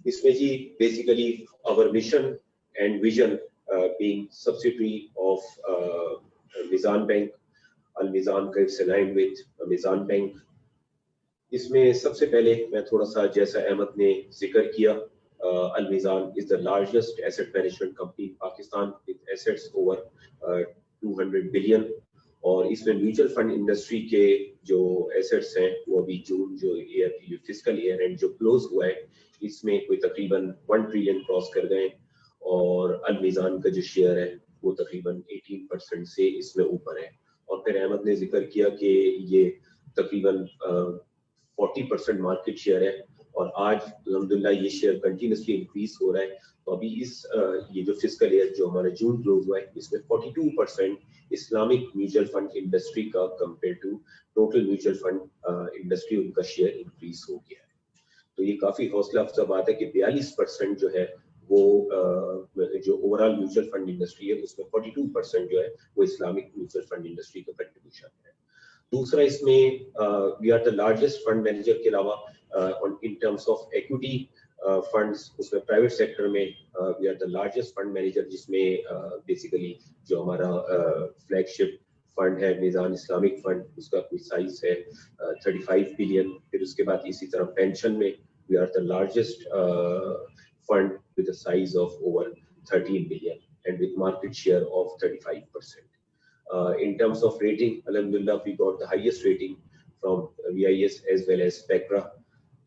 इसमें जी basically our mission and vision being subsidiary of Mizan Bank, Al Mizan is aligned with Mizan Bank. इसमें सबसे पहले मैं थोड़ा सा जैसा अहमद ने जिक्र किया, Al Mizan is the largest asset management company in Pakistan with assets over 200 billion. और इसमें म्यूचुअल फंड इंडस्ट्री के जो एसेट्स हैं वो अभी जून जो ईयर फिस्कल ईयर एंड जो क्लोज हुआ है इसमें कोई तकरीबन 1 ट्रिलियन क्रॉस कर गए और अल मीज़ान का जो शेयर है वो तकरीबन 18% से इसमें ऊपर है। और फिर अहमद ने जिक्र किया कि ये तकरीबन 40% मार्केट शेयर है और आज अल्हम्दुलिल्लाह ये शेयर कंटिन्यूसली इंक्रीज हो रहा है। तो अभी इस ये जो फिस्कल ईयर जो हमारा जून क्लोज हुआ है इसमें 42% इस्लामिक म्यूचुअल फंड इंडस्ट्री का compare to total mutual fund industry उनका शेयर इंक्रीज हो गया है। तो ये काफी हौसला अफजा बात है कि 42% जो है वो जो ओवरऑल म्यूचुअल फंड इंडस्ट्री है उसमें 42% जो है वो इस्लामिक म्यूचुअल फंड इंडस्ट्री का कंट्रीब्यूशन है। दूसरा इसमें we are the largest fund manager के अलावा in terms of equity funds उसमें प्राइवेट सेक्टर में we are the largest fund manager जिसमें बेसिकली जो हमारा फ्लैगशिप फंड है मीज़ान इस्लामिक फंड उसका कोई साइज है 35 बिलियन। फिर उसके बाद इसी तरह पेंशन में we are the largest fund with a size of over 13 billion and with market share of 35%। In terms of rating, alhamdulillah we got the highest rating from VIS as well as Spectra।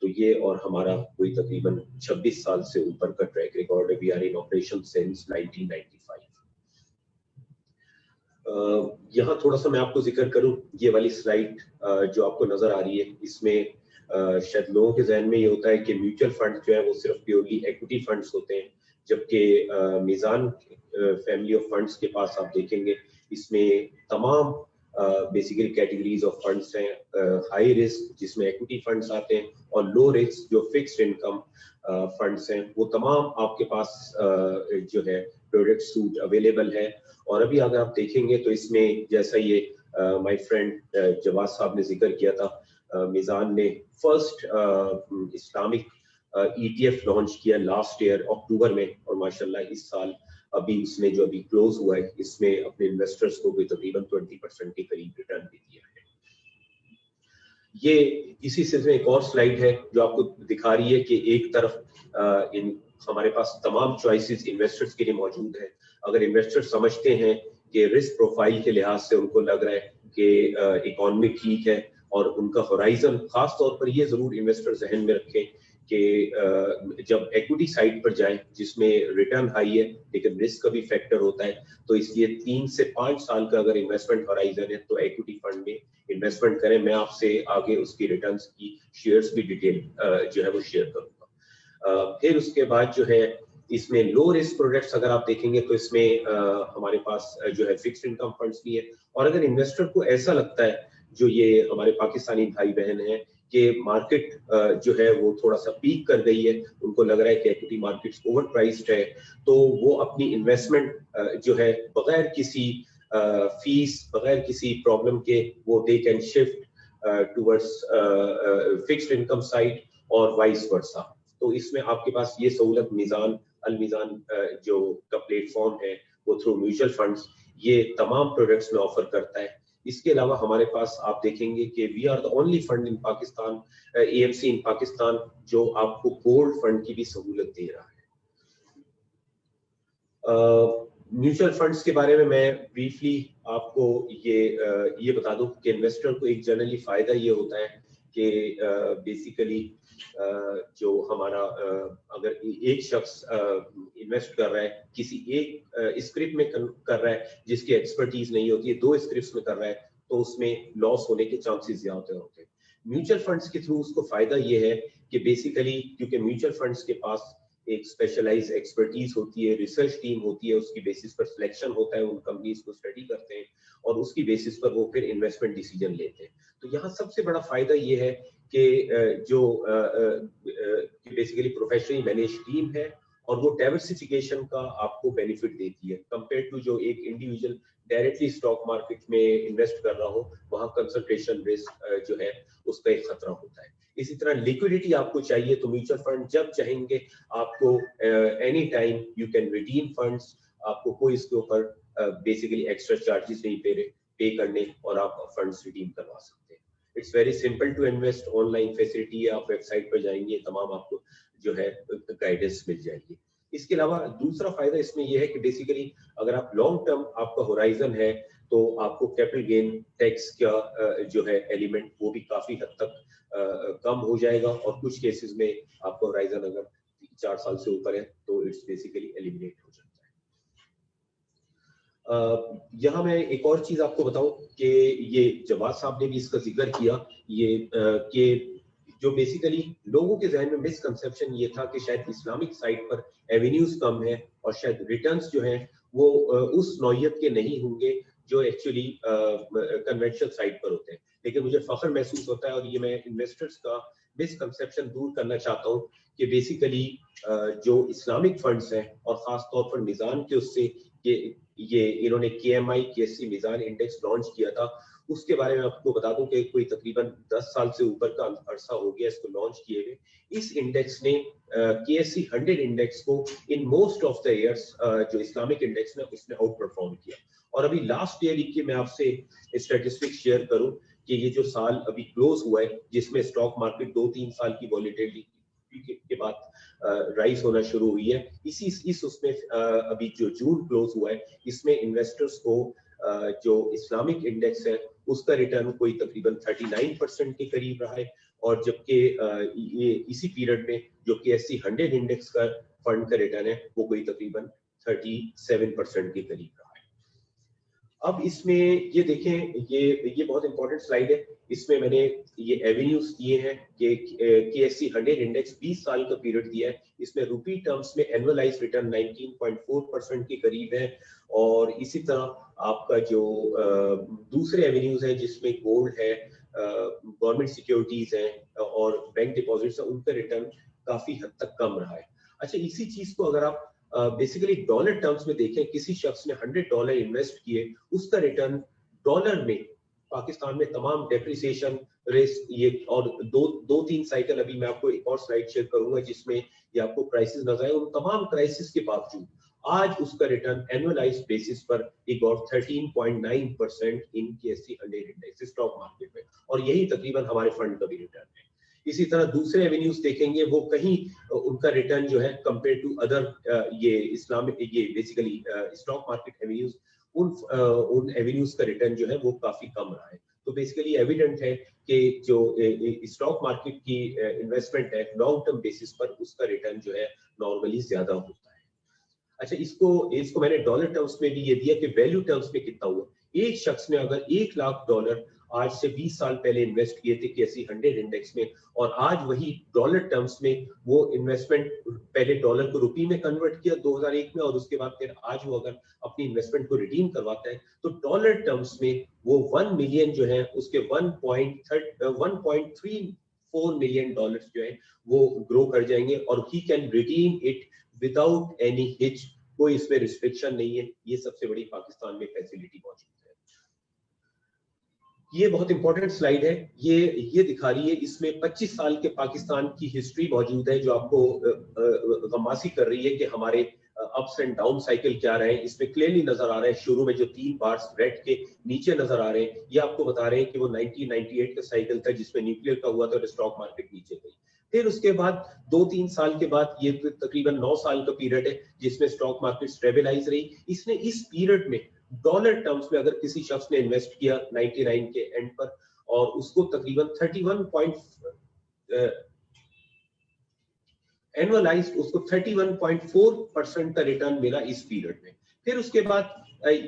तो ये और हमारा कोई तकरीबन 26 साल से ऊपर का ट्रैक रिकॉर्ड है। We are in operation since 1995। यहाँ थोड़ा सा मैं आपको जिक्र करूँ, ये वाली स्लाइड जो आपको नजर आ रही है इसमें शायद लोगों के जहन में ये होता है कि म्यूचुअल फंड जो है वो सिर्फ प्योरली इक्विटी फंड्स होते हैं, जबकि मीज़ान फैमिली ऑफ फंड्स के पास आप देखेंगे इसमें तमाम बेसिकली कैटेगरीज ऑफ फंड्स हैं। हाई रिस्क जिसमें इक्विटी फंड्स आते हैं और लो रिस्क जो फिक्स्ड इनकम फंड्स हैं वो तमाम आपके पास जो है प्रोडक्ट सूट अवेलेबल है। और अभी अगर आप देखेंगे तो इसमें जैसा ये माय फ्रेंड जवाद साहब ने जिक्र किया था, मीज़ान ने फर्स्ट इस्लामिक ETF लॉन्च किया लास्ट ईयर अक्टूबर में और माशाल्लाह इस साल अभी उसने जो अभी क्लोज हुआ है इसमें अपने इन्वेस्टर्स को भी तकरीबन 20% के करीब रिटर्न भी दिया है। ये इसी सिलसिले में एक और स्लाइड है जो आपको दिखा रही है कि एक तरफ इन हमारे पास तमाम चॉइसेस इन्वेस्टर्स के लिए मौजूद है। अगर इन्वेस्टर्स समझते हैं कि रिस्क प्रोफाइल के लिहाज से उनको लग रहा है कि इकोनॉमी ठीक है और उनका होराइजन, खास तौर पर ये जरूर इन्वेस्टर जहन में रखें कि जब इक्विटी साइड पर जाएं जिसमें रिटर्न हाई है लेकिन रिस्क का भी फैक्टर होता है, तो इसलिए 3 से 5 साल का अगर इन्वेस्टमेंट होराइजन है तो इक्विटी फंड में इन्वेस्टमेंट करें। मैं आपसे आगे उसकी रिटर्न्स की शेयर्स भी डिटेल जो है वो शेयर करूंगा। फिर उसके बाद जो है इसमें लो रिस्क प्रोडक्ट्स अगर आप देखेंगे तो इसमें हमारे पास जो है फिक्स्ड इनकम फंड्स भी है। और अगर इन्वेस्टर को ऐसा लगता है, जो ये हमारे पाकिस्तानी भाई बहन हैं, कि मार्केट जो है वो थोड़ा सा पीक कर गई है, उनको लग रहा है कि इक्विटी मार्केट्स ओवर प्राइस्ड है, तो वो अपनी इन्वेस्टमेंट जो है बगैर किसी फीस बगैर किसी प्रॉब्लम के वो they can shift towards fixed income side और वाइस वर्सा। तो इसमें आपके पास ये सहूलत मीज़ान अल मीज़ान जो का प्लेटफॉर्म है वो थ्रू म्यूचुअल फंड्स ये तमाम प्रोडक्ट्स में ऑफर करता है। इसके अलावा हमारे पास आप देखेंगे कि we are the only fund in Pakistan, AMC in Pakistan, जो आपको गोल्ड फंड की भी सहूलत दे रहा है। म्यूचुअल फंड्स के बारे में मैं ब्रीफली आपको ये बता दूं कि इन्वेस्टर को एक जनरली फायदा ये होता है कि बेसिकली जो हमारा अगर एक शख्स इन्वेस्ट कर रहा है किसी एक स्क्रिप्ट में कर रहा है जिसकी एक्सपर्टीज नहीं होती है, 2 स्क्रिप्ट्स में कर रहा है, तो उसमें लॉस होने के चांसेस ज्यादा होते हैं। म्यूचुअल फंड्स के थ्रू उसको फायदा ये है कि बेसिकली क्योंकि म्यूचुअल फंड्स के पास एक स्पेशलाइज एक्सपर्टीज होती है, रिसर्च टीम होती है, उसकी बेसिस पर सिलेक्शन होता है, उन कंपनीज को स्टडी करते हैं और उसकी बेसिस पर वो फिर इन्वेस्टमेंट डिसीजन लेते हैं। तो यहाँ सबसे बड़ा फायदा ये है कि जो बेसिकली प्रोफेशनली मैनेज टीम है और वो डाइवर्सिफिकेशन का आपको बेनिफिट देती है कंपेयर टू जो एक इंडिविजुअल डायरेक्टली स्टॉक मार्केट में इन्वेस्ट कर रहा हो, वहाँ कंसंट्रेशन रिस्क जो है उसका एक खतरा होता है। इसी तरह लिक्विडिटी आपको चाहिए तो म्यूचुअल फंड जब चाहेंगे आपको any time you can redeem funds, आपको कोई इसके ऊपर बेसिकली एक्स्ट्रा चार्जेस नहीं पे करने और आप फंड्स रिडीम करवा सकते हैं। It's very simple to invest, online facility है, आप वेबसाइट पर जाएंगे तमाम आपको जो है गाइडेंस मिल जाएगी। इसके अलावा दूसरा फायदा इसमें यह है कि बेसिकली अगर आप लॉन्ग टर्म आपका होराइजन है तो आपको कैपिटल गेन टैक्स का जो है एलिमेंट वो भी काफी हद तक कम हो जाएगा, और कुछ केसेस में आपका होराइजन अगर 4 साल से ऊपर है तो इट्स बेसिकली एलिमिनेट हो जाता है। यहाँ मैं एक और चीज आपको बताऊं कि ये जवाद साहब ने भी इसका जिक्र किया, ये कि जो बेसिकली लोगों के जहन में मिसकंसेप्शन ये था कि शायद इस्लामिक साइड पर एवेन्यूज कम है और शायद रिटर्न्स जो हैं वो उस नौयत के नहीं होंगे जो एक्चुअली कन्वेंशनल साइड पर होते हैं। लेकिन मुझे फख्र महसूस होता है और ये मैं इन्वेस्टर्स का मिसकंसेप्शन दूर करना चाहता हूँ कि बेसिकली जो इस्लामिक फंड्स हैं और खास तौर पर मिजान के उससे ये इन्होंने KMI KSE मिजान इंडेक्स लॉन्च किया था, उसके बारे में आपको बता दूं कि कोई तकरीबन 10 साल से ऊपर का अरसा हो गया इसको लॉन्च किए हुए। इस इंडेक्स ने KSE 100 इंडेक्स को in most of the years जो इस्लामिक इंडेक्स ने उसने आउट परफॉर्म किया। और अभी लास्ट ईयर की मैं आपसे स्टैटिस्टिक्स शेयर करूं कि ये जो साल अभी क्लोज हुआ है जिसमें स्टॉक मार्केट 2-3 साल की वॉलीटिलिटी के बाद राइज होना शुरू हुई है, इस उसमें अभी जो जून क्लोज हुआ है इसमें इन्वेस्टर्स को जो इस्लामिक इंडेक्स है उसका रिटर्न कोई तकरीबन 39% के करीब रहा है, और जबकि ये इसी पीरियड में जो KSE 100 इंडेक्स का फंड का रिटर्न है वो कोई तकरीबन 37% के करीब रहा है। अब इसमें ये देखें, ये बहुत इंपॉर्टेंट स्लाइड है, इसमें मैंने ये एवेन्यूज दिए हैं कि KSE 100 इंडेक्स 20 साल का पीरियड दिया है, इसमें रुपी टर्म्स में एनुअलाइज्ड रिटर्न 19.4% के करीब है। और इसी तरह आपका जो दूसरे एवेन्यूज है जिसमें गोल्ड है, गवर्नमेंट सिक्योरिटीज है और बैंक डिपॉजिट्स है, उनका रिटर्न काफी हद तक कम रहा है। अच्छा, इसी चीज को अगर आप बेसिकली डॉलर टर्म्स में देखें, किसी शख्स ने $100 इन्वेस्ट किए, उसका रिटर्न डॉलर में पाकिस्तान में तमाम डेप्रिसिएशन रिस्क ये और दो तीन साइकिल, अभी मैं आपको एक और स्लाइड शेयर करूंगा जिसमें ये आपको क्राइसिस नजर आए, उन तमाम क्राइसिस के बावजूद आज उसका रिटर्न एनुअलाइज्ड बेसिस पर एक और 13.9% इन KSE 100 इंडेक्स स्टॉक मार्केट में, और यही तकरीबन हमारे फंड का भी रिटर्न है। इसी तरह दूसरे एवेन्यूज देखेंगे वो कहीं उनका रिटर्न जो है कंपेयर टू अदर ये इस्लामिक ये बेसिकली स्टॉक मार्केट एवेन्यूज, उन एवेन्यूज का रिटर्न जो है वो काफी कम रहा है। तो बेसिकली एविडेंट है कि जो स्टॉक मार्केट की इन्वेस्टमेंट है लॉन्ग टर्म बेसिस पर उसका रिटर्न जो है नॉर्मली ज्यादा होता है। अच्छा, इसको मैंने डॉलर टर्म्स में भी ये दिया कि वैल्यू टर्म्स में कितना हुआ। एक शख्स ने अगर $1 लाख आज से 20 साल पहले इन्वेस्ट किए थे KSE 100 इंडेक्स में, और आज वही डॉलर टर्म्स में वो इन्वेस्टमेंट पहले डॉलर को रुपी में कन्वर्ट किया 2001 में, और उसके बाद फिर आज वो अगर अपनी इन्वेस्टमेंट को रिडीम करवाता है तो डॉलर टर्म्स में वो 1 मिलियन जो है उसके 1.34 मिलियन डॉलर्स जो है वो ग्रो कर जाएंगे, और he can redeem it without any hitch, कोई इसमें रिस्ट्रिक्शन नहीं है। ये सबसे बड़ी पाकिस्तान में फैसिलिटी मौजूद है। ये बहुत इंपॉर्टेंट स्लाइड है, ये दिखा रही है, इसमें 25 साल के पाकिस्तान की हिस्ट्री मौजूद है जो आपको गमासी कर रही है कि हमारे अप्स एंड डाउन साइकिल क्या रहे हैं। इसमें क्लियरली नजर आ रहा है, शुरू में जो 3 बार्स रेड के नीचे नजर आ रहे हैं ये आपको बता रहे हैं कि वो 1998 का साइकिल था जिसमें न्यूक्लियर का हुआ था और स्टॉक मार्केट नीचे गई। फिर उसके बाद 2-3 साल के बाद ये तकरीबन 9 साल का पीरियड है जिसमें स्टॉक मार्केट स्टेबलाइज रही। इसने इस पीरियड में डॉलर टर्म्स में अगर किसी शख्स ने इन्वेस्ट किया 99 के एंड पर और उसको तकरीबन 31.4% का रिटर्न मिला इस पीरियड में। फिर उसके बाद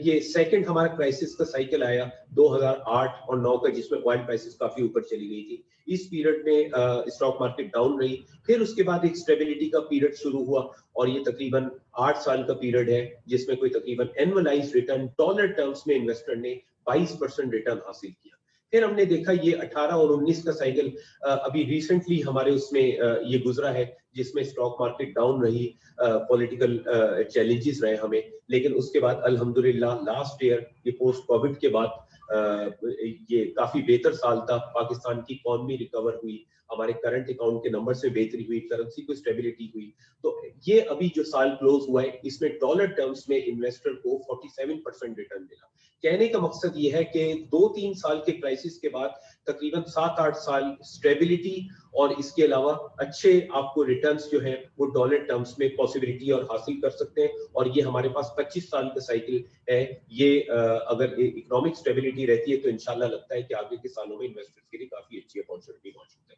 ये सेकंड हमारा क्राइसिस का साइकिल आया 2008 और 9 का जिसमें ऑयल प्राइसेस काफी ऊपर चली गई थी। इस पीरियड में स्टॉक मार्केट डाउन रही। फिर उसके बाद एक स्टेबिलिटी का पीरियड शुरू हुआ और ये तकरीबन 8 साल का पीरियड है जिसमें कोई तकरीबन एनुअलाइज्ड रिटर्न डॉलर टर्म्स में इन्वेस्टर ने 22% रिटर्न हासिल किया। फिर हमने देखा ये 18 और 19 का साइकिल अभी रिसेंटली हमारे उसमें ये गुजरा है जिसमें स्टॉक मार्केट डाउन रही, पॉलिटिकल चैलेंजेस रहे हमें, लेकिन उसके बाद अल्हम्दुलिल्लाह लास्ट ईयर ये पोस्ट कोविड के बाद ये काफी बेहतर साल था, पाकिस्तान की इकॉनमी रिकवर हुई, हमारे करंट अकाउंट के नंबर से बेहतरी हुई, करेंसी को स्टेबिलिटी हुई। तो ये अभी जो साल क्लोज हुआ है इसमें डॉलर टर्म्स में इन्वेस्टर को 47% रिटर्न मिला। कहने का मकसद ये है कि 2-3 साल के क्राइसिस के बाद तकरीबन 7-8 साल स्टेबिलिटी और इसके अलावा अच्छे आपको रिटर्न्स जो है वो डॉलर टर्म्स में पॉसिबिलिटी और हासिल कर सकते हैं। और ये हमारे पास 25 साल का साइकिल है। ये अगर इकोनॉमिक स्टेबिलिटी रहती है तो इंशाल्लाह लगता है कि आगे के सालों में इन्वेस्टर्स के लिए काफी अच्छी अपॉर्चुनिटी मौजूद है।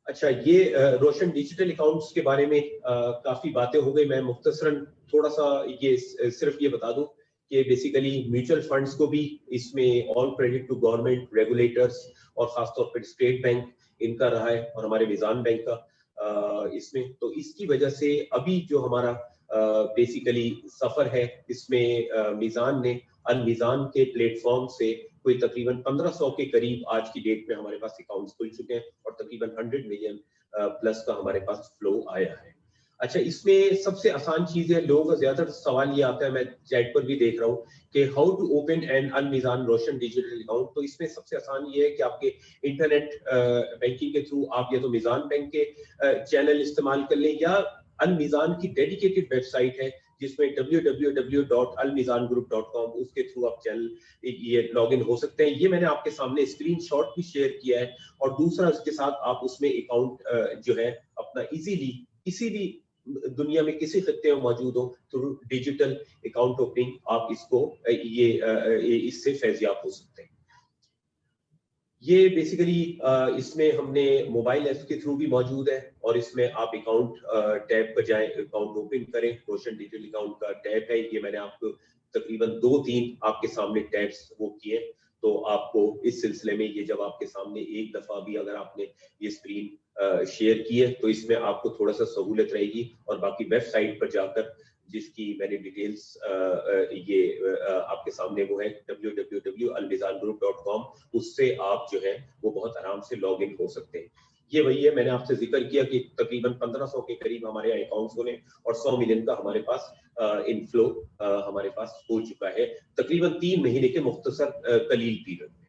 अच्छा, ये रोशन डिजिटल अकाउंट्स के बारे में काफी बातें हो गई। मैं मुख्तसरन थोड़ा सा ये सिर्फ ये बता दूं कि बेसिकली म्यूचुअल फंड्स को भी इसमें all credit to government regulators और खासतौर पर स्टेट बैंक इनका रहा है और हमारे मिजान बैंक का इसमें। तो इसकी वजह से अभी जो हमारा बेसिकली सफर है इसमें मिजान ने अल मिजान के प्लेटफॉर्म से कोई तकरीबन 1500 के करीब आज की डेट में हमारे पास अकाउंट्स खुल चुके हैं और तकरीबन 100 मिलियन प्लस का हमारे पास फ्लो आया है। अच्छा, इसमें सबसे आसान चीज है, लोगों का ज्यादातर सवाल ये आता है, मैं चैट पर भी देख रहा हूँ कि how to open an Al Meezan Roshan digital account. तो इसमें सबसे आसान ये है कि आपके इंटरनेट बैंकिंग के थ्रू आप या तो मिजान बैंक के चैनल इस्तेमाल कर लें या अल मिजान की डेडिकेटेड वेबसाइट है जिसमें www.almizangroup.com उसके थ्रू आप चैनल ये लॉगिन हो सकते हैं। ये मैंने आपके सामने स्क्रीनशॉट भी शेयर किया है। और दूसरा उसके साथ आप उसमें अकाउंट जो है अपना इजीली किसी भी दुनिया में किसी खत्ते में मौजूद हो थ्रू डिजिटल अकाउंट ओपनिंग आप इसको इससे फैजियाब हो सकते हैं। ये बेसिकली इसमें हमने मोबाइल ऐप्स के थ्रू भी मौजूद है और इसमें आप अकाउंट टैब पर जाएं, अकाउंट ओपन करें। रोशन डिजिटल अकाउंट का टैब है ये, मैंने आपको तकरीबन 2-3 आपके सामने टैब्स वो किए। तो आपको इस सिलसिले में ये जब आपके सामने एक दफा भी अगर आपने ये स्क्रीन शेयर की है तो इसमें आपको थोड़ा सा सहूलत रहेगी। और बाकी वेबसाइट पर जाकर जिसकी मैंने डिटेल्स ये आपके सामने वो है www.almizangroup.com, उससे आप जो है वो बहुत आराम से लॉग इन हो सकते हैं। ये वही है, मैंने आपसे जिक्र किया कि तकरीबन 1500 के करीब हमारे यहाँ अकाउंट्स होने और 100 मिलियन का हमारे पास इनफ्लो हमारे पास हो चुका है तकरीबन 3 महीने के मुख्तसर कलील पीरियड में।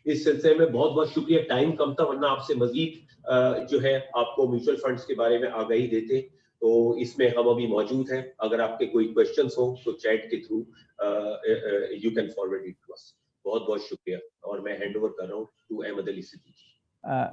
इस सिलसिले में बहुत बहुत शुक्रिया। टाइम कम था वरना आपसे मजीद जो है आपको म्यूचुअल फंड्स के बारे में आगाही देते। तो इसमें हम अभी मौजूद हैं, अगर आपके कोई क्वेश्चंस हो तो चैट के through you can forward it to us. बहुत बहुत शुक्रिया और मैं हैंड ओवर कर रहा हूँ टू अहमद अली सिद्दीकी।